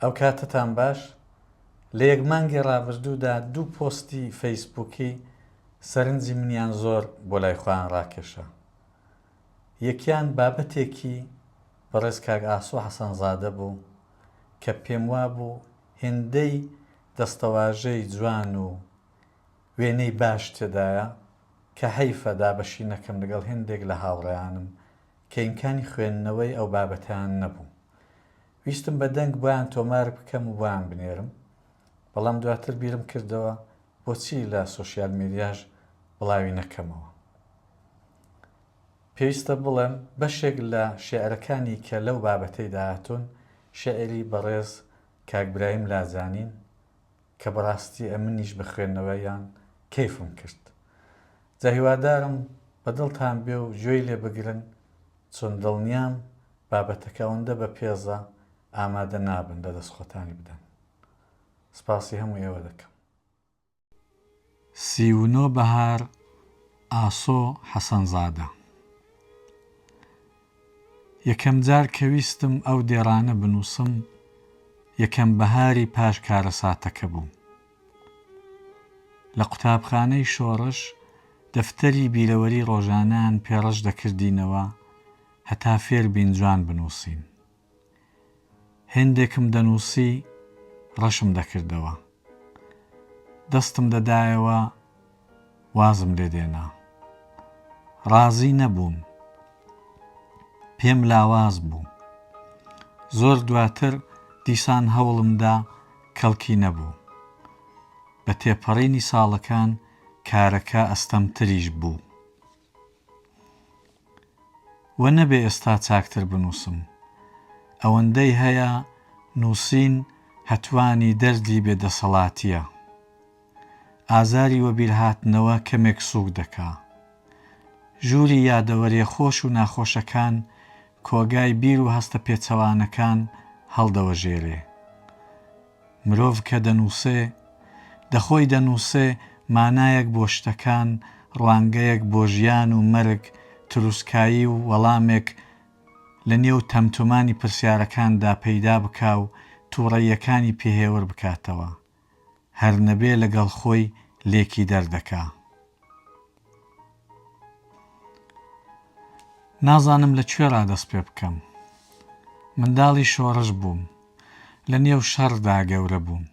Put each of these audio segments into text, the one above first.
ئەو کاتتان باش. لە یەک مانگی ڕابردوودا 2 پۆستی فەیسبووکی سەرنجی منیان زۆر بۆ لای خۆیان ڕاکێشە. یەکیان بابەتێکی بەڕێز کاک ئاسۆ حەسەنزادە بوو کە پێم وابوو هێندەی دەستەواژەی جوان و وێنەی باش تێدایە کە حەیفە دابەشی نەکەم لەگەڵ هێندێک لە هاوڕێیانم کە ئیمکانی خوێندنەوەی ئەو بابەتیان نەبوو. ویستم بە دەنگ بۆیان تۆمار بکەم و بۆیان بنێرم، بەڵام دواتر بیرم کردەوە بۆچی لە سۆشیال میدیاش بڵاوی نەکەمەوە. پێویستە بڵێم بەشێک لە شێعرەکانی کە لەو بابەتەی داهاتوون شێعری بەڕێز کاک براهیم لاجانین کە بەڕاستی ئەمنیش بە خوێندنەوەیان کەیفم کرد. جا هیوادارم بەدڵتان بێ و گوێی لێ بگرن، چۆن دڵنیام بابەتەکە ئەوەندە بە پێزە ئامادە نابن لە دەستخۆتانی بدەن. سپاسی هەموو ئێوە دەکەم. 39 بەهار ئاسۆ حەسەنزادە. یەکەم جار کە ویستم ئەو دێڕانە بنووسم یەکەم بەهاری پاش کارە ساتەکە بوو. لە قوتابخانەی شۆڕش دەفتەری بیرەوەری ڕۆژانەیان پێڕەش دەکردینەوە هەتا فێر بین جوان بنووسین. هێندێکم دەنووسی ڕەشم دەکردەوە، دەستم دەدایەوە وازم لێ دێنا. ڕازی نەبووم، پێم لاواز بوو. زۆر دواتر دیسان هەوڵمدا کەڵکی نەبوو. بە تێپەڕینی ساڵەکان کارەکە ئەستەمتریش بوو. وە نەبێ ئێستا چاکتر بنووسم، ئەوەندەی هەیە نووسین هەتوانی دەردی بێدەسەڵاتیە. ئازاری وەبیرهاتنەوە کەمێک سووک دەکا. ژووری یادەوەریە خۆش و ناخۆشەکان کۆگای بیر و هەستە پێچەوانەکان هەڵدەوەژێرێ. مرۆڤ کە دەنووسێ دەخۆی دەنووسێ مانایەک بۆ شتەکان، ڕوانگەیەک بۆ ژیان و مەرگ، تروسکایی و وەڵامێک لە نێو تەمتومانی پرسیارەکاندا پەیدا بکا و تووڕەییەکانی پێهێور بکاتەوە، هەر نەبێ لەگەڵ خۆی لێکی دەردەکا. نازانم لەکوێ ڕادەست پێ بکەم. منداڵی شۆڕش بووم، لە نێو شەڕدا گەورە بووم.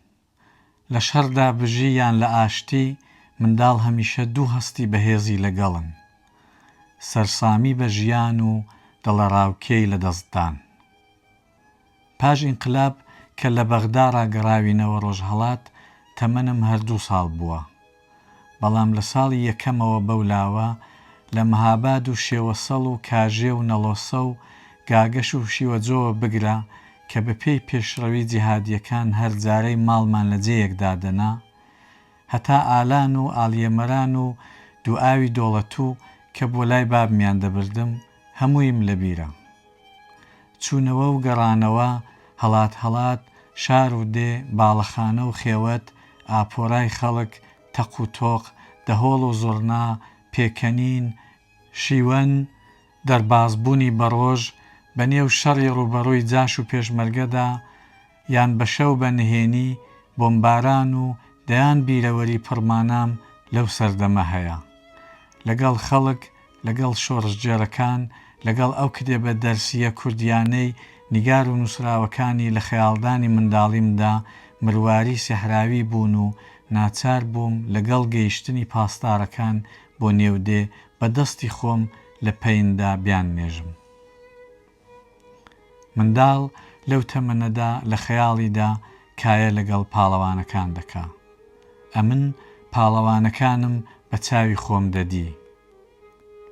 لە شەڕدا بژی یان لە ئاشتی منداڵ هەمیشە دوو هەستی بەهێزی لەگەڵن، سەرسامی بە ژیان و دڵەڕاوکێی لە دەستدان. پاش ئینقلاب کە لە بەغدا ڕاگەڕاوینەوە ڕۆژهەڵات تەمەنم 12 ساڵ بووە، بەڵام لە ساڵی یەکەمەوە بەولاوە لە مەهاباد و شێوەسەڵ و کاژێ و نەڵۆسە و گاگەش و شیوەجۆوە بگرە کە بە پێی پێشڕەوی جیهادیەکان هەر جارەی ماڵمان لە جێیەکدا دەنا، هەتا ئالان و ئاڵیەمەران و دووئاوی دۆڵەتوو کە بۆ لای بابمیان دەبردم هەموویم لەبیرە. چوونەوە و گەڕانەوە، هەڵات هەڵات، شار و دێ، باڵەخانە و خێوەت، ئاپۆرای خەڵک، تەق و تۆق، دەهۆڵ و زوڕنا، پێکەنین، شیوەن، دەربازبوونی بەڕۆژ، بەنێو شەڕی ڕوبەڕووی جاش و پێشمەرگەدا، یان بە شەو بە نهێنی، بۆمباران و دەیان بیرەوەری پڕمانام لەو سەردەمە هەیە. لەگەڵ خەڵک، لەگەڵ شۆڕشجێڕەکان، لەگەڵ ئەو کتێبە دەرسیە کوردیانەی نیگار و نووسراوەکانی لە خەیاڵدانی منداڵیمدا مرواری سەحراوی بوون و ناچار بووم لەگەڵ گەیشتنی پاسدارەکان بۆ نێودێ بە دەستی خۆم لە پەیندا بیان نێژم. منداڵ لەو تەمەنەدا لە خەیاڵیدا کایە لەگەڵ پاڵەوانەکان دەکا. ئەمن پاڵەوانەکانم بە چاوی خۆم دەدی.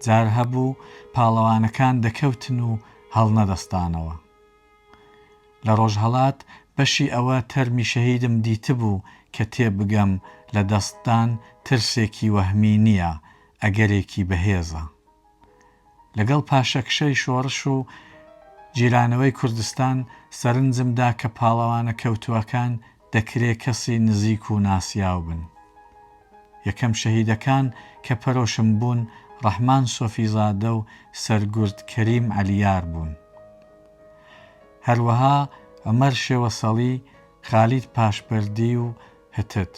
جار هەبوو پاڵەوانەکان دەکەوتن و هەڵنەدەستانەوە. لە ڕۆژهەڵات بەشی ئەوە تەرمی شەهیدم دیتبوو کە تێبگەم لە دەستدان ترسێکی وەهمی نییە، ئەگەرێکی بەهێزە. لەگەڵ پاشەکشەی شۆڕش و جیرانەوەی کوردستان سەرنجمدا کە پاڵەوانە کەوتووەکان دەکرێ کەسی نزیک و ناسیاو بن. یەکەم شەهیدەکان کە پەرۆشم بوون ڕەحمان سۆفیزادە و سەرگورد کەریم عەلیار بوون. هەروەها ئەمەر شێوەسەڵی خالید پاشبەردی و هتت.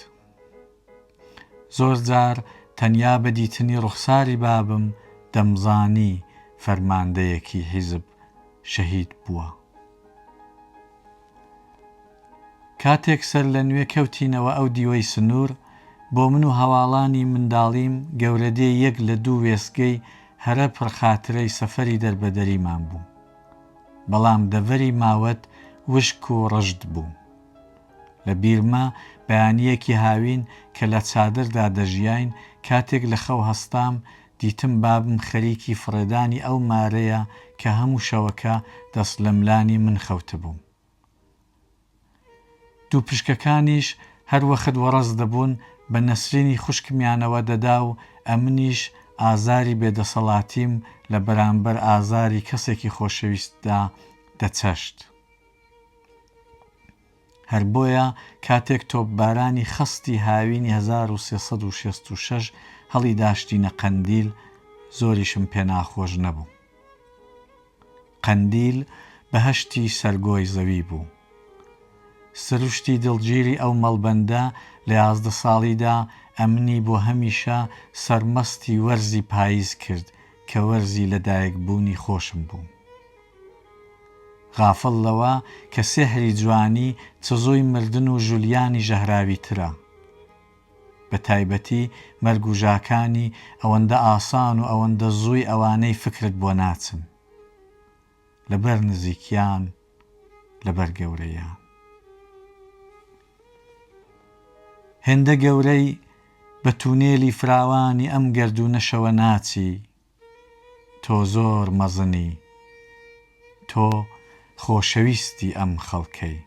زۆر جار تەنیا بە دیتنی ڕوخساری بابم دەمزانی فەرماندەیەکی حیزب شەهید بووە. کاتێک سەر لە نوێ کەوتینەوە ئەو دیوەی سنوور، بۆ من و هەواڵانی منداڵیم گەورەدێ یەک لە دوو وێستگەی هەرە پڕخاترەی سەفەری دەربەدەریمان بوو. بەڵام دەڤەری ماوەت وشک و ڕژد بوو. لە بیرما بەیانیەکی هاوین کە لە چادردا دەژیاین کاتێک لە خەو هەستام دیتم بابم خەریکی فڕێدانی ئەو مارەیە کە هەموو شەوەکە دەست لە ملانی من خەوتە بووم. دوو پشکەکانیش هەر وەخت وەڕەس دەبوون بە نەسرینی خوشکمیانەوە دەدا و ئەمنیش ئازاری بێدەسەڵاتیم لە بەرامبەر ئازاری کەسێکی خۆشەویستدا دەچەشت. هەر بۆیە کاتێک تۆپبارانی خەستی هاوینی 1366 هەڵی داشتینە قەندیل زۆریشم پێ ناخۆش نەبوو. قەندیل بەهەشتی سەرگۆی زەوی بوو. سروشتی دڵگیری ئەو مەڵبەندە لە 11 ساڵیدا ئەمنی بۆ هەمیشە سەرمەستی وەرزی پاییز کرد کە وەرزی لەدایکبوونی خۆشم بوو. غافڵ لەوە کە سێحری جوانی چزۆی مردن و ژولیانی ژەهراوی ترە. بە تایبەتی مەرگ و ژاکانی ئەوەندە ئاسان و ئەوەندە زووی ئەوانەی فکرت بۆ ناچن. لەبەر نزیکیان، لەبەر گەورەیان. هێندە گەورەی بە تونێلی فراوانی ئەم گەردوونەشەوە ناچی، تۆ زۆر مەزنی، تۆ خۆشەویستی ئەم خەڵکەی.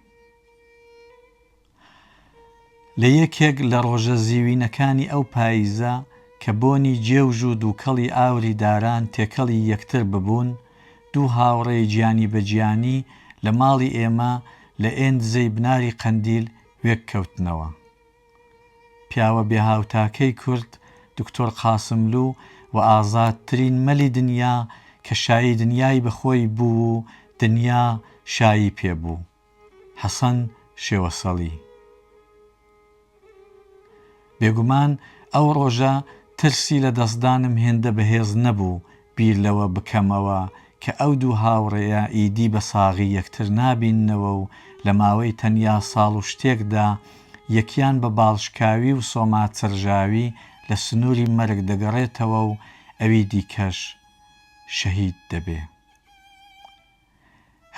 لە یەکێک لە ڕۆژە زیوینەکانی ئەو پاییزە کە بۆنی جێوژ و دووکەڵی ئاوری داران تێکەڵی یەکتر ببوون، دوو هاوڕێی گیانی بەگیانی لە ماڵی ئێمە لە ئێندزەی بناری قەندیل وێک کەوتنەوە. پیاوە بێهاوتاکەی کورد دکتۆر قاسملو و ئازادترین مەلی دنیا کە شایی دنیای بەخۆی بوو و دنیا شایی پێبوو، حەسەن شێوەسەڵی. بێگومان ئەو ڕۆژە ترسی لە دەستدانم هێندە بەهێز نەبوو بیر لەوە بکەمەوە کە ئەو دوو هاوڕێیە ئیدی بە ساغی یەکتر نابیننەوە و لە ماوەی تەنیا ساڵ و شتێکدا یەکیان بە باڵشکاوی و سۆماچەرژاوی لە سنووری مەرگ دەگەڕێتەوە و ئەوی دیکەش شەهید دەبێ.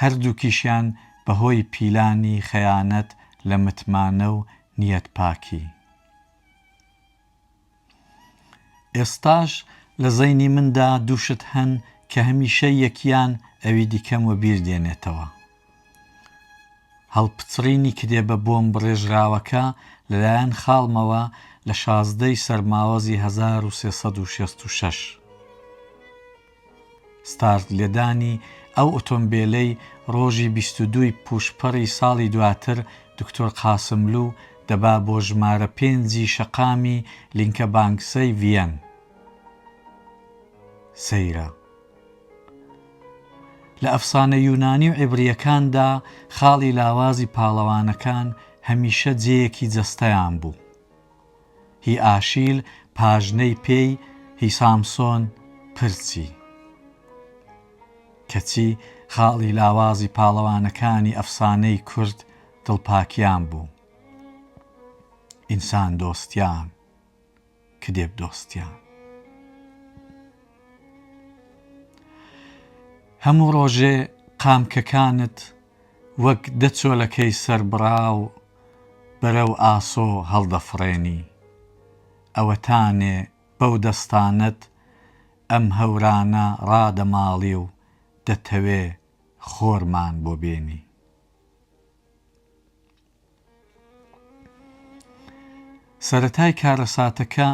هەردووکیشیان بەهۆی پیلانی خەیانەت لە متمانە و نیەت پاکی. ئێستاش لە زەینی مندا دووشت هەن کە هەمیشە یەکیان ئەوی دیکەم و بیر دێنێتەوە. هەڵپچڕینی کتێبە بۆم بڕێژراوەکە لەلایەن خاڵمەوە لە 16 سەرماوەزی 1366. ستارت لێدانی ئەو ئۆتۆمبیلەی ڕۆژی 22 پوشپەڕی ساڵی دواتر دکتۆر قاسملو دەبا بۆ ژمارە 5 شەقامی لینکە بانکسەی ڤیەن. سەیرە. لە ئەفسانە یونانی و عیبریەکاندا خاڵی لاوازی پاڵەوانەکان هەمیشە جێیەکی جەستەیان بوو. هی ئاشیل پاژنەی پێی، هی سامسۆن پرچی. کەچی خاڵی لاوازی پاڵەوانەکانی ئەفسانەی کورد دڵپاکیان بوو. ئینسان دۆستیان، کتێب دۆستیان. هەموو ڕۆژێ قامکەکانت وەک دەچۆلەکەی سەربڕاو بەرەو ئاسۆ هەڵدەفڕێنی. ئەوەتانێ بەو دەستانت ئەم هەورانە ڕادەماڵی و دەتەوێ خۆرمان بۆ بێنی. سەرەتای کارەساتەکە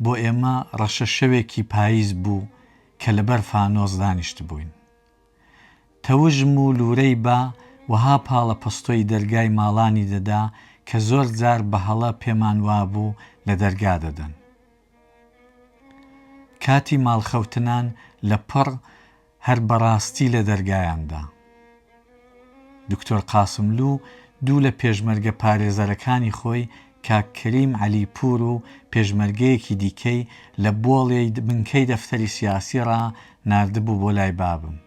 بۆ ئێمە ڕەشە شەوێکی پاییز بوو کە لەبەر فانۆس دانیشت بووین. تەوژم و لورەی با وەها پاڵە پەستۆی دەرگای ماڵانی دەدا کە زۆر جار بە هەڵە پێمان وابوو لە دەرگا دەدەن. کاتی ماڵخەوتنان لە پڕ هەر بەڕاستی لە دەرگایاندا. دکتۆر قاسملوو دوو لە پێشمەرگە پارێزەرەکانی خۆی کاک کەریم عەلیپور و پێشمەرگەیەکی دیکەی لە بۆڵێی بنکەی دەفتەری سیاسیڕا ناردبوو بۆ لای بابم.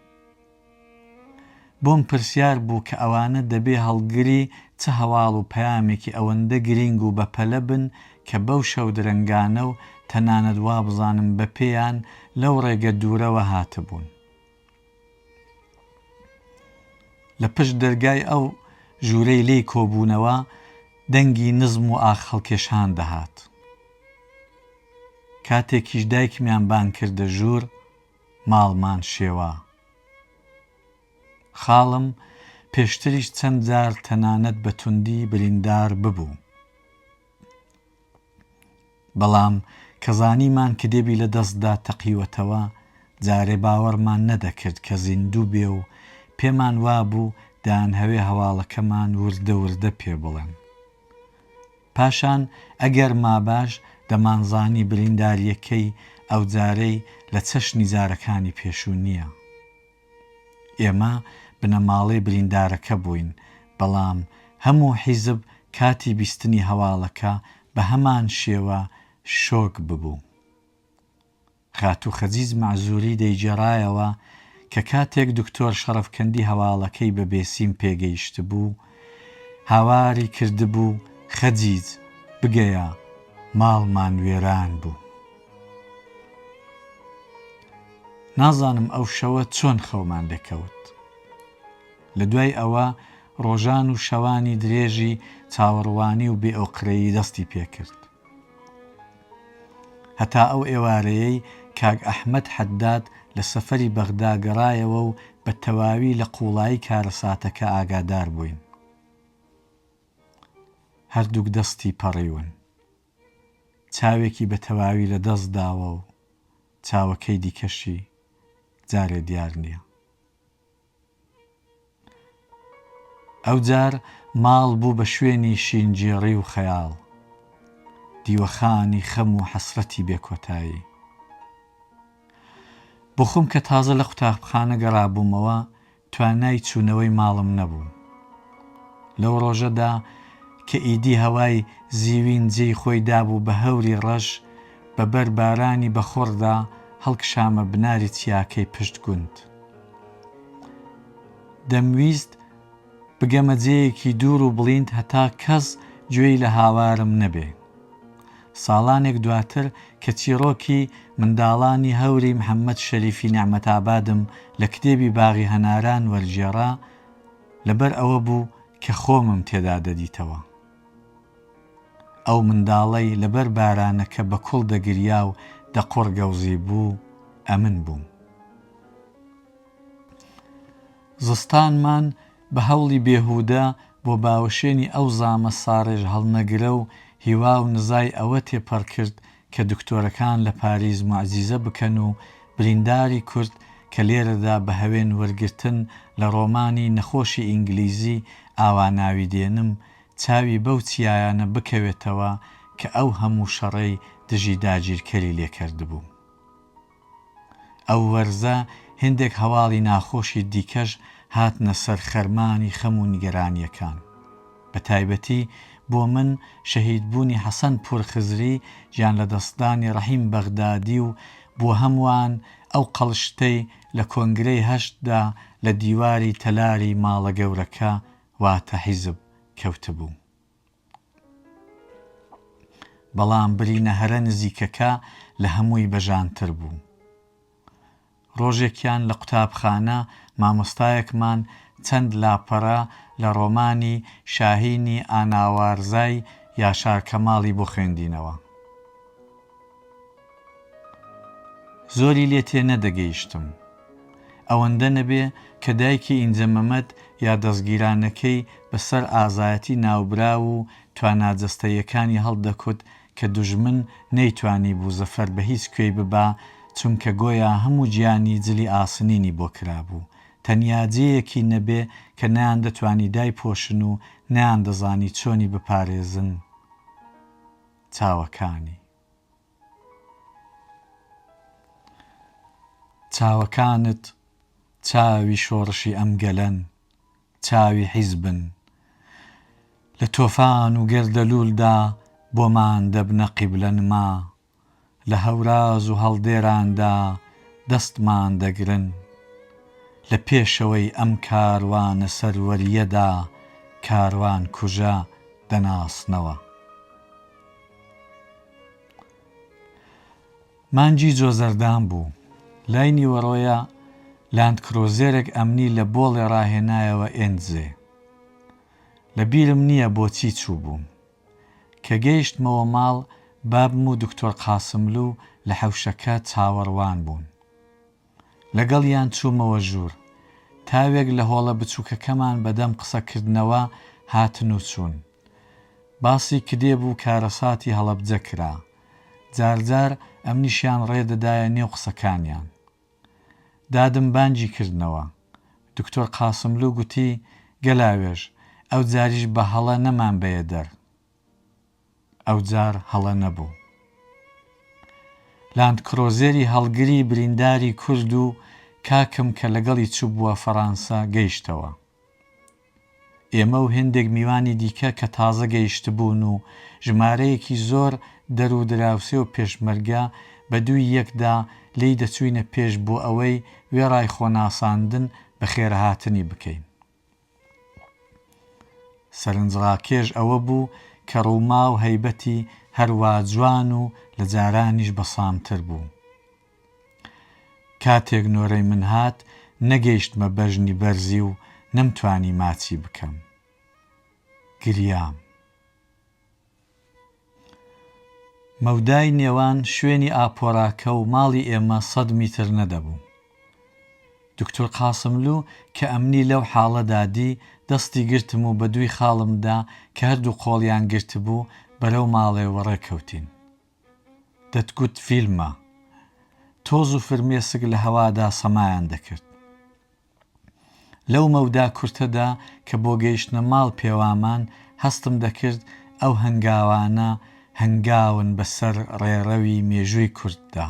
بۆم پرسیار بوو کە ئەوانە دەبێ هەڵگری چ هەواڵ و پەیامێکی ئەوەندە گرنگ و بەپەلە بن کە بەو شەو درەنگانە و تەنانەت وا بزانم بە پێیان لەو ڕێگە دوورەوە هاتبوون. لە پشت دەرگای ئەو ژوورەی لێی کۆبوونەوە دەنگی نزم و ئاخ هەڵکێشان دەهات. کاتێکیش دایکمیان بان کردە ژوور، ماڵمان شێوە. خاڵم پێشتریش چەند جار تەنانەت بە توندی بریندار ببوو. بەڵام کە زانیمان کە دێبی لە دەستدا تەقیوەتەوە جارێ باوەڕمان نەدەکرد کە زیندوو بێ و پێمان وابوو دایانهەوێ هەواڵەکەمان وردە وردە پێ بڵێن. پاشان ئەگەر ماباش دەمانزانی برینداریەکەی ئەو جارەی لە چەشنی جارەکانی پێشوو نییە. ئێمە بنەماڵەی بریندارەکە بووین، بەڵام هەموو حیزب کاتی بیستنی هەواڵەکە بە هەمان شێوە شۆک ببوو. خاتوو خەجیز مەعزووری دەیجێڕایەوە کە کاتێک دکتۆر شەرەفکەندی هەواڵەکەی بە بێسیم پێگەیشت بوو، هاواری کردبوو خەجیز بگەیە ماڵمان وێران بوو. نازانم ئەو شەوە چۆن خەومان لێکەوت. لە دوای ئەوە ڕۆژان و شەوانی درێژی چاوەڕوانی و بێئۆقرەیی دەستی پێکرد. هەتا ئەو ئێوارەیەی کاک ئەحمەد حەداد لە سەفەری بەغدا گەڕایەوە و بە تەواوی لە قوڵایی کارەساتەکە ئاگادار بووین. هەردووک دەستی پەڕیون. چاوێکی بە تەواوی لە دەست داوە و چاوەکەی دیکەشی جارێ دیار نییە. ئەو جار ماڵ بوو بە شوێنی شینجێڕی و خەیاڵ، دیوەخانی خەم و حەسرەتی بێکۆتایی. بۆ خۆم کە تازە لە قوتابخانە گەڕابوومەوە توانای چوونەوەی ماڵم نەبوو. لەو ڕۆژەدا کە ئیدی هەوای زیوین جێی خۆی دابوو بە هەوری ڕەش بەبەر بارانی بەخۆردا هەڵکشامە بناری چیاکەی پشت گوند. دەمویست بگەمە جێیەکی دوور و بڵیند هەتا کەس گوێی لە هاوارم نەبێ. ساڵانێک دواتر کە چیرۆکی منداڵانی هەوری محەممەد شەریفی نعمەتابادم لە کتێبی باغی هەناران وەرجێڕا لەبەر ئەوە بوو کە خۆمم تێدا دەدیتەوە. ئەو منداڵەی لەبەر بارانەکە بە کوڵ دەگریا و دەقۆڕگەوزی بوو ئەمن بووم. زستانمان بە هەوڵی بێهودە بۆ باوەشێنی ئەو زامە ساڕێژ هەڵنەگرە و هیوا و نزای ئەوە تێپەڕ کرد کە دکتۆرەکان لە پاریز موعجیزە بکەن و برینداری کورد کە لێرەدا بە هەوێن وەرگرتن لە ڕۆمانی نەخۆشی ئینگلیزی ئاواناوی دێنم چاوی بەو چیایانە بکەوێتەوە کە ئەو هەموو شەڕەی دژی داگیرکەری لێکردبوو. ئەو وەرزە هێندێک هەواڵی ناخۆشی دیکەش هاتنە سەر خەرمانی خەم و نیگەرانیەکان. بە تایبەتی بۆ من شەهیدبوونی حەسەن پورخزری گیان لە دەستدانی ڕەحیم بەغدادی و بۆ هەمووان ئەو قەڵشتەی لە کۆنگرەی هەشتدا لە دیواری تەلاری ماڵە گەورەکە واتە حیزب کەوتبوو. بەڵام برینە هەرە نزیکەکە لە هەمووی بەژانتر بوو. ڕۆژێکیان لە قوتابخانە مامۆستایەکمان چەند لاپەڕە لە ڕۆمانی شاهینی ئاناوارزای یاشار کەماڵی بۆ خوێندینەوە. زۆری لێ تێ نەدەگەیشتم. ئەوەندە نەبێ کە دایکی ئینجە مەمەد یا دەستگیرانەکەی بەسەر ئازایەتی ناوبرا و تواناجەستەیەکانی هەڵدەکوت کە دوژمن نەیتوانی بوو زەفەر بە هیچ کوێی ببا چونکە گۆیا هەموو گیانی جلی ئاسنینی بۆ کرابوو. تەنیا جێیەکی نەبێ کە نەیان دەتوانی دای پۆشن و نەیان دەزانی چۆنی بپارێزن چاوەکانی. چاوەکانت چاوی شۆڕشی ئەم گەلەن چاوی حیزبن لە تۆفان و گەردەلوولدا بۆمان دەبنە قیبلە نما لە هەوراز و هەڵدێراندا دەستمان دەگرن لە پێشەوەی ئەم کاروانە سەروەریەدا کاروان کوژە دەناسنەوە. مانجی جۆزەردان بوو. لای نیوەڕۆیە لاندکرۆزێرێک ئەمنی لە بۆڵێ ڕاهێنایەوە ئێنجێ. لە بیرم نییە بۆچی چوو بووم. کە گەیشتمەوە ماڵ بابم و دکتۆر قاسملوو لە حەوشەکە چاوەڕوان بوون. لەگەڵیان چوومەوە ژوور. تاوێک لە هۆڵە بچووکەکەمان بەدەم قسەکردنەوە هاتن و چوون. باسی کدێب و کارەساتی هەڵەبجە کرا. جارجار ئەمنیشیان ڕێدەدایە نێو قسەکانیان. دادم بانجی کردنەوە. دکتۆر قاسملوو گوتی گەلاوێژ ئەو جاریش بە هەڵە نەمان بەیە دەر. ئەو جار هەڵە نەبوو. لاندکرۆزێری هەڵگری برینداری کورد و کاکم کە لەگەڵی چوو بووە فەڕەنسا گەیشتەوە. ئێمە و هێندێک میوانی دیکە کە تازە گەیشتبوون و ژمارەیەکی زۆر دەرو دراوسێ و پێشمەرگە بە دووی یەکدا لی دەچووینە پێش بۆ ئەوەی وێڕای خۆناساندن بە خێرهاتنی بکەین. سەرنجڕاکێش ئەوە بوو کە ڕووما و هەیبەتی هەروە جوان و لە جارانیش بەسامتر بوو. کاتێک نۆرەی من هات نەگەیشتمە بەژنی بەرزی و نەمتوانی ماچی بکەم. گریام. مەودای نێوان شوێنی ئاپۆراکە و ماڵی ئێمە 100 میتر نەدەبوو. دکتۆر قاسملوو کە ئەمنی لەو حاڵەدا دی دەستی گرتم و بە دووی خاڵمدا کە هەردوو قۆڵیان گرتبوو بەرەو ماڵێوە ڕێکەوتین. دەتگوت فیلمە. تۆز و فرمێسک لە هەوادا سەمایان دەکرد. لەو مەودا کورتەدا کە بۆ گەیشتنە ماڵ پێوامان هەستم دەکرد ئەو هەنگاوانە هەنگاون بەسەر ڕێڕەوی مێژووی کورددا.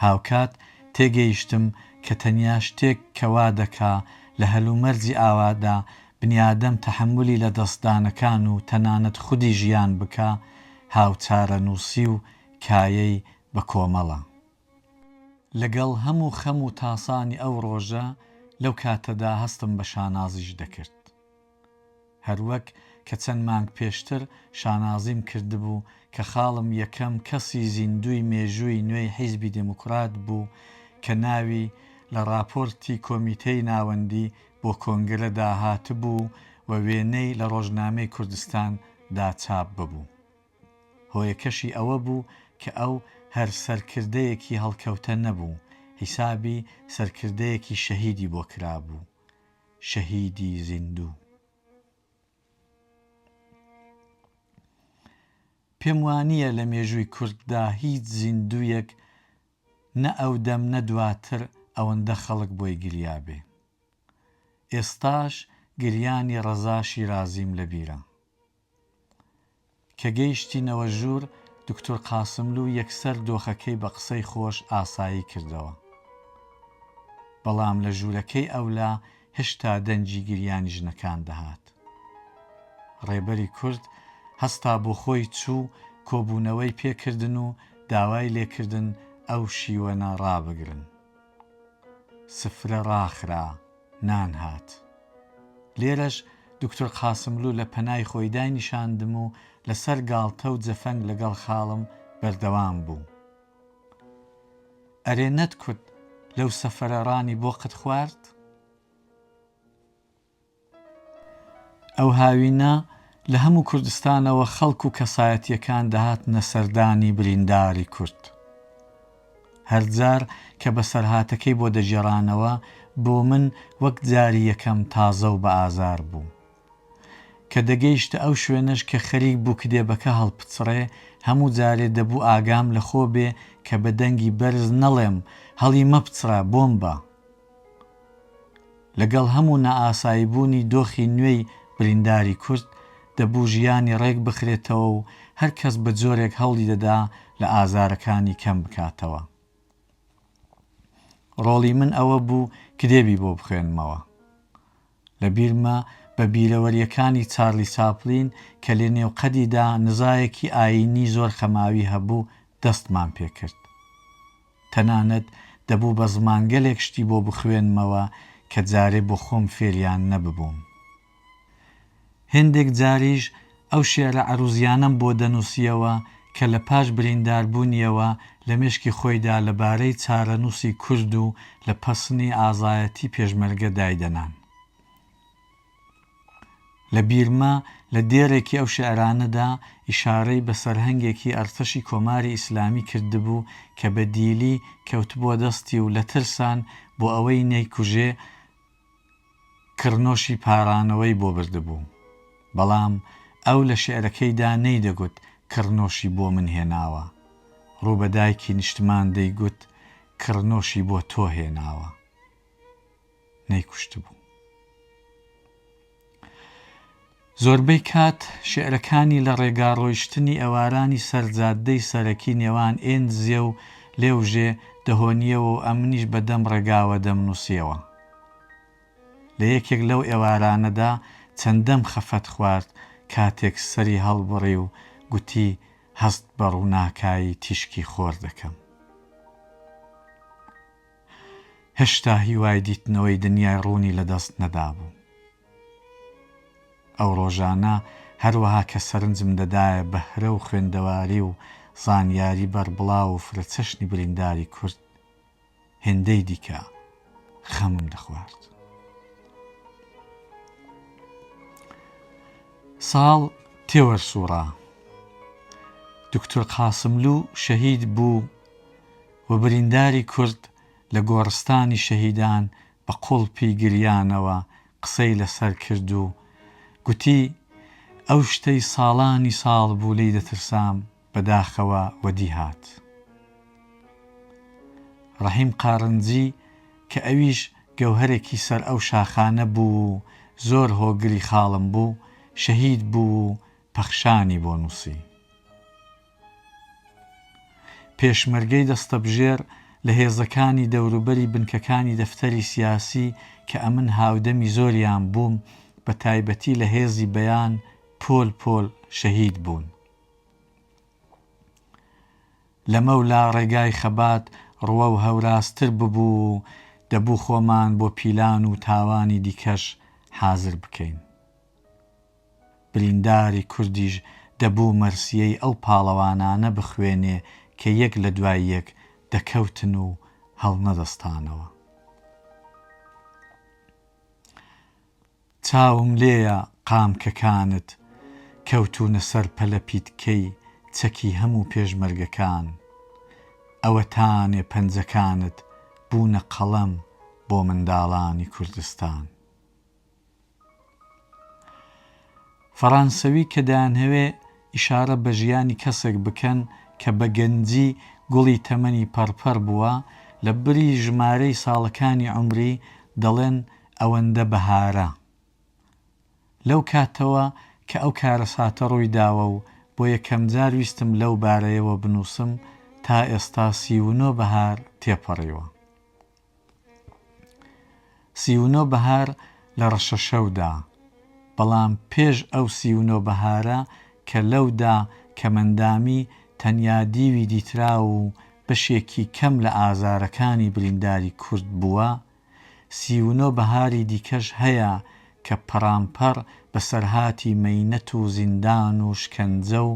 هاوکات تێگەیشتم کە تەنیا شتێک کەوا دەکا لە هەلومەرجی ئاوادا بنیادەم تەحملی لە دەستدانەکان و تەنانەت خودی ژیان بکە هاوچارە نووسی و کایەی بە کۆمەڵە. لەگەڵ هەموو خەم و تاسانی ئەو ڕۆژە لەو کاتەدا هەستم بە شانازیش دەکرد. هەروەک کە چەند مانگ پێشتر شانازیم کردبوو کە خاڵم یەکەم کەسی زیندوی مێژووی نوێی حیزبی دموکرات بوو کە ناوی لە راپۆرتی کۆمیتەی ناوەندی بۆ کۆنگرەدا هاتبوو و وێنەی لە ڕۆژنامەی کوردستان داچاپ ببوو. هۆیەکەشی ئەوە بوو کە ئەو هەر سەرکردەیەکی هەڵکەوتە نەبوو، حیسابی سەرکردەیەکی شەهیدی بۆ کرابوو، شەهیدی زیندوو. پێم وانییە لە مێژووی کورددا هیچ زیندوویەک نە ئەو دەم نە دواتر ئەوەندە خەڵک بۆی گریابێ. ئێستاش گریانی ڕەزا شیرازیم لەبیرە. کە گەیشتینەوە ژوور دکتۆر قاسملوو یەکسەر دۆخەکەی بە قسەی خۆش ئاسایی کردەوە. بەڵام لە ژوورەکەی ئەولا هێشتا دەنجی گریانی ژنەکان دەهات. ڕێبەری کورد هەستا بۆ خۆی چوو کۆبوونەوەی پێکردن و داوای لێکردن ئەو شیوەنە ڕابگرن. سفرە ڕاخرا نان هات. لێرەش دکتۆر قاسملوو لە پەنای خۆی دانیشاندم و لەسەر گاڵتە و جەفەنگ لەگەڵ خاڵم بەردەوام بوو. ئەرێ نەتکوت لەو سەفەرە ڕانی بۆ قت خوارد؟ ئەو هاوینە لە هەموو کوردستانەوە خەڵک و کەسایەتیەکان دەهاتنە سەردانی برینداری کورد. هەرجار کە بەسەرهاتەکەی بۆ دەجێڕانەوە بۆ من وەک جاری یەکەم تازە و بە ئازار بوو. کە دەگەیشتە ئەو شوێنەش کە خەریک بوو کتێبەکە هەڵپچڕێ هەموو جارێ دەبوو ئاگام لە خۆ بێ کە بە دەنگی بەرز نەڵێم هەڵی مەپچڕە بۆمبە. لەگەڵ هەموو نەئاساییبوونی دۆخی نوێی برینداری کورد دەبوو ژیانی ڕێک بخرێتەوە و هەر کەس بە جۆرێک هەوڵی دەدا لە ئازارەکانی کەم بکاتەوە. ڕۆڵی من ئەوە بوو کتێبی بۆ بخوێنمەوە. لە بیرمە بە بیرەوەریەکانی چارلی چاپلین کە لە نێوقەدیدا نزایەکی ئاینی زۆر خەماوی هەبوو دەستمان پێکرد. تەنانەت دەبوو بە زمانگەلێک شتی بۆ بخوێنمەوە کە جارێ بۆ خۆم فێریان نەببووم. هێندێک جاریش ئەو شێعرە عەروزیانەم بۆ دەنووسیەوە کە لە پاش برینداربوونیەوە لە مێشکی خۆیدا لەبارەی چارەنووسی کورد و لە پەسنی ئازایەتی پێشمەرگە دایدەنان. لە بیرما لە دێرێکی ئەو شێعرانەدا ئیشارەی بە سەرهەنگێکی ئەرتەشی کۆماری ئیسلامی کردبوو کە بە دیلی کەوتبووە دەستی و لە ترسان بۆ ئەوەی نەیکوژێ کڕنۆشی پارانەوەی بۆ بردبوو. بەڵام ئەو لە شێعرەکەیدا نەیدەگوت کڕنۆشی بۆ من هێناوە، ڕوو بە دایکی نیشتمان دەیگوت کڕنۆشی بۆ تۆ هێناوە، نەیکوشت بوو. زۆربەی کات شێعرەکانی لە ڕێگاڕۆیشتنی ئەوارانی سەرجادەی سەرەکی نێوان ئێنزیە و لێوژێ دەهۆنیەوە و ئەمنیش بەدەم ڕێگاوە دەمنووسیەوە. لە یەکێک لەو ئێوارانەدا چەندەم خەفەت خوارد کاتێک سەری هەڵبڕی و گوتی هەست بە ڕووناکایی تیشکی خۆر دەکەم. هێشتا هیوای دیتنەوەی دنیای ڕوونی لەدەست نەدابوو. ئەو ڕۆژانە هەروەها کە سەرنجم دەدایە بەهرە و خوێندەواری و زانیاری بەربڵاو و فرەچەشنی برینداری کورد، هێندەی دیکە خەمم دەخوارد. ساڵ تێوەرسووڕا. دکتۆر قاسملوو شەهید بوو و برینداری کورد لە گۆڕستانی شەهیدان بە قوڵپی گریانەوە قسەی لەسەر کرد و گوتی ئەو شتەی ساڵانی ساڵ بوو لی دەترسام بەداخەوە وەدی هات. ڕەحیم قارنجی کە ئەویش گەوهرێکی سەر ئەو شاخانە بوو زۆر هۆگری خاڵم بوو، شەهید بوو و پەخشانی بۆ نووسی. پێشمەرگەی دەستەبژێر لە هێزەکانی دەوروبەری بنکەکانی دەفتەری سیاسی کە ئەمن هاودەمی زۆریان بووم، بە تایبەتی لە هێزی بەیان پۆل پۆل شەهید بوون. لە مەولا ڕێگای خەبات ڕوە و هەوراستر ببوو، دەبوو خۆمان بۆ پیلان و تاوانی دیکەش حازر بکەین. برینداری کوردیش دەبوو مەرسیەی ئەو پاڵەوانانە بخوێنێ کە یەک لە دوای یەک دەکەوتن و هەڵنەدەستانەوە. چاوم لێیە قامکەکانت کەوتونە سەر پەلە پیتکەی چەکی هەموو پێشمەرگەکان، ئەوەتانێ پەنجەکانت بوونە قەڵەم بۆ منداڵانی کوردستان. فەڕانسەوی کە دەیانهەوێ ئیشارە بە ژیانی کەسێک بکەن کە بە گەنجی گوڵی تەمەنی پەرپەر بووە، لە بری ژمارەی ساڵەکانی عومری دەڵێن ئەوەندە بەهارە. لەو کاتەوە کە ئەو کارە ساتە ڕووی داوە و بۆ یەکەم جار ویستم لەو بارەیەوە بنووسم، تا ئێستا 39 بەهار تێپەڕیوە. 39 بەهار لە ڕەشەشەودا، بەڵام پێش ئەو 39 بەهارە کە لەودا کەمەندامی تەنیا دیوی دیترا و بەشێکی کەم لە ئازارەکانی برینداری کورد بووە، 39 بەهاری دیکەش هەیە کە پەرامپەر بە سەرهاتی مەینەت و زیندان و شکەنجە و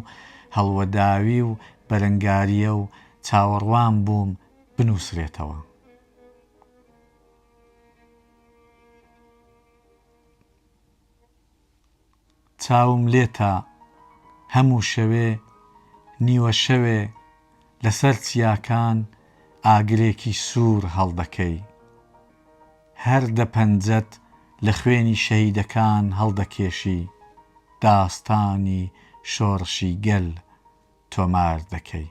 هەڵوەداوی و بەرەنگاریە و چاوەڕوان بووم بنووسرێتەوە. چاوم لێتە هەموو شەوێ نیوە شەوێ لەسەر چیاکان ئاگرێکی سوور هەڵدەکەی، هەر دەپەنجەت لە خوێنی شەهیدەکان هەڵدەکێشی، داستانی شۆڕشی گەل تۆمار دەکەی.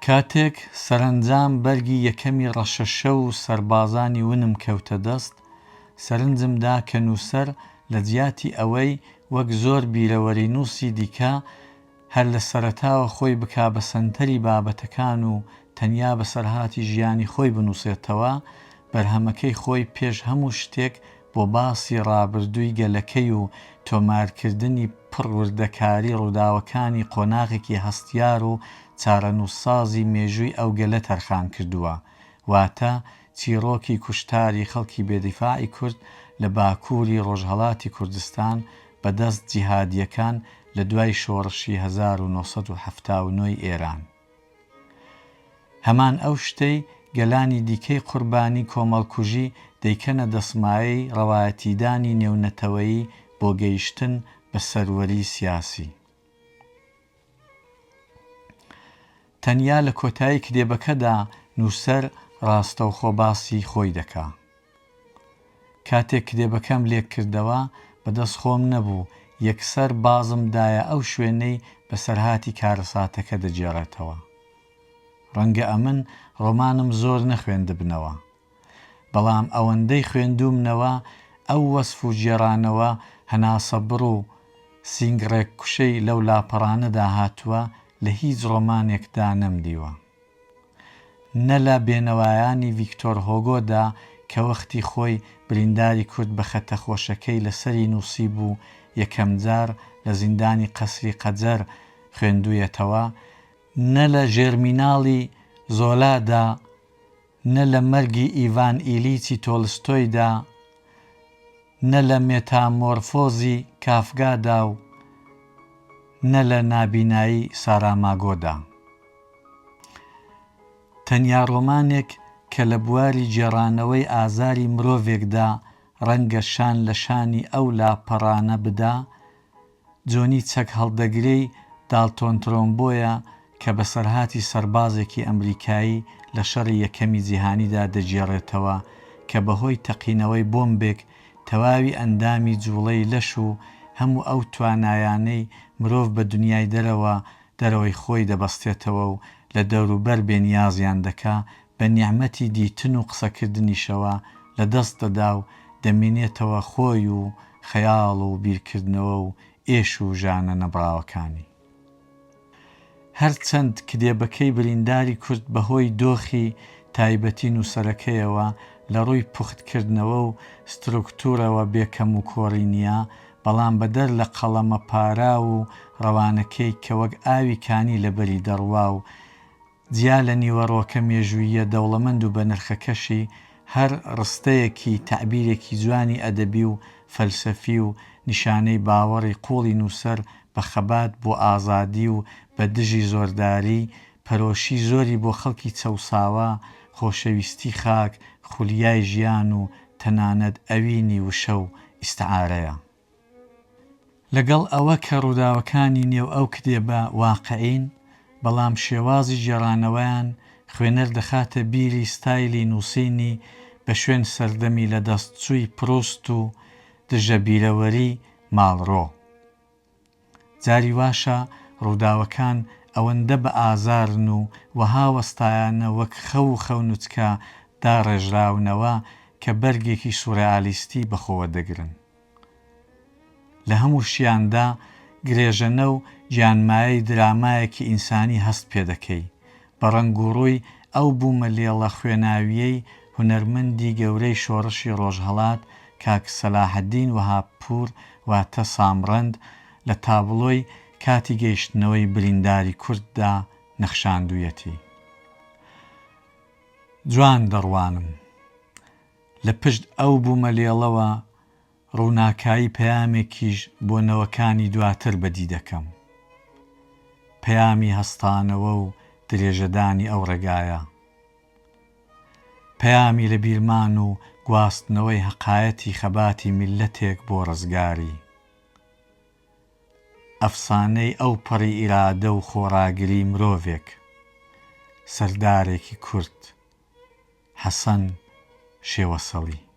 کاتێک سەرنجام بەرگی یەکەمی ڕەشەشە و سەربازانی ونم کەوتە دەست، سەرنجمدا کە نووسەر لە جیاتی ئەوەی وەک زۆر بیرەوەری نووسی دیکە هەر لە سەرەتاوە خۆی بکا بە سەنتەری بابەتەکان و تەنیا بە سەرهاتی ژیانی خۆی بنووسێتەوە، بەرهەمەکەی خۆی پێش هەموو شتێک بۆ باسی ڕابردووی گەلەکەی و تۆمارکردنی پڕوردەکاری ڕووداوەکانی قۆناغێکی هەستیار و چارەنووسسازی مێژووی ئەو گەلە تەرخان کردووە، واتە چیرۆکی کوشتاری خەڵکی بێدیفاعی کورد لە باکووری ڕۆژهەڵاتی کوردستان بەدەست جیهادیەکان لە دوای شۆڕشی 1979 ئێران. هەمان ئەو شتەی گەلانی دیکەی قوربانی کۆمەڵکوژی دەیکەنە دەسمایەی ڕەوایەتیدانی نێونەتەوەیی بۆ گەیشتن بە سەروەری سیاسی. تەنیا لە کۆتایی کتێبەکەدا نووسەر ڕاستەوخۆ باسی خۆی دەکا. کاتێک کتێبەکەم لێک کردەوە بەدەست خۆم نەبوو، یەکسەر بازمدایە ئەو شوێنەی بەسەرهاتی کارەساتەکە دەجێڕێتەوە. ڕەنگە ئەمن ڕۆمانم زۆر نەخوێندبنەوە، بەڵام ئەوەندەی خوێندوومنەوە ئەو وەسف و جێرانەوە هەناسەبڕ و سینگڕێک کوشەی لەو لاپەڕانەدا هاتووە لە هیچ ڕۆمانێکدا نەمدیوە. نە لە بێنەوایانی ڤیکتۆر هۆگۆدا کە وەختی خۆی برینداری کورد بە خەتەخۆشەکەی لەسەری نووسی بوو یەکەم جار لە زیندانی قەسری قەجەر خوێندوویەتەوە، نە لە ژێرمیناڵی زۆلادا، نە لە مەرگی ئیڤان ئیلیچی تۆلستۆیدا، نە لە مێتامۆرفۆزی کافگادا و نە لە نابینایی ساراماگۆدا. تەنیا ڕۆمانێک کە لە بواری جێڕانەوەی ئازاری مرۆڤێکدا ڕەنگە شان لە شانی ئەو لاپەڕانە بدا، جۆنی چەک هەڵدەگرەی داڵتۆن ترۆمبۆیە کە بەسەرهاتی سەربازێکی ئەمریکایی لە شەڕی یەکەمی جیهانیدا دەجێڕێتەوە کە بەهۆی تەقینەوەی بۆمبێک تەواوی ئەندامی جوڵەی لەش و هەموو ئەو توانایانەی مرۆڤ بە دنیای دەرەوەی خۆی دەبەستێتەوە و لە دەوروبەر بێنیازیان دەکا، بە نیعمەتی دیتن و قسەکردنیشەوە لە دەست دەدا و دەمێنێتەوە خۆی و خەیاڵ و بیرکردنەوە و ئێش و ژانە نەبراوەکانی. هەرچەند کتێبەکەی برینداری کورد بەهۆی دۆخی تایبەتی نووسەرەکەیەوە لە ڕووی پوختکردنەوە و ستروکتورەوە بێکەم و کۆڕی نییە، بەڵام بەدەر لە قەڵەمە پارا و ڕەوانەکەی کە وەک ئاوی کانی لەبەری دەڕوا و جیا لە نیوەڕۆکە مێژوویە دەوڵەمەند و بە نرخەکەشی، هەر ڕستەیەکی تەعبیرێکی جوانی ئەدەبی و فەلسەفی و نیشانەی باوەڕی قوڵی نووسەر بە خەبات بۆ ئازادی و بە دژی زۆرداری، پەرۆشی زۆری بۆ خەڵکی چەوساوە، خۆشەویستی خاک، خولیای ژیان و تەنانەت ئەوینی وشە و ئیستعارەیە. لەگەڵ ئەوە کە ڕووداوەکانی نێو ئەو کتێبە واقعین، بەڵام شێوازی جێڕانەوەیان خوێنەر دەخاتە بیری ستایلی نووسینی بە شوێن سەردەمی لە دەستچووی پروست و دژە بیرەوەری ماڵڕۆ. جاری واشە ڕووداوەکان ئەوەندە بە ئازارن و وەها وەستایانە وەک خەو خەونوچکە داڕێژراونەوە کە بەرگێکی سوورەئالیستی بەخۆوە دەگرن. لە هەموو شیاندا گرێژەنە و گیانمایەی درامایەکی ئینسانی هەست پێ دەکەی، بە ڕەنگ و ڕووی ئەو بوومە لێڵە خوێناویەی هونەرمەندی گەورەی شۆڕشی ڕۆژهەڵات کاک سەلاحەدین وەهابپوور واتە سامڕەند لە تابلۆی کاتی گەیشتنەوەی برینداری کورددا نەخشاندوویەتی. جوان دەڕوانم لە پشت ئەو بوومە لێڵەوە ڕووناکایی پەیامێکیش بۆ نەوەکانی دواتر بەدی دەکەم، پەیامی هەستانەوە و درێژەدانی ئەو ڕێگایە، پەیامی لە بیرمان و گواستنەوەی حەقایەتی خەباتی میللەتێک بۆ ڕزگاری، ئەفسانەی ئەو پەڕی ئیرادە و خۆڕاگری مرۆڤێک، سەردارێکی کورد، حەسەن شێوەسەڵی.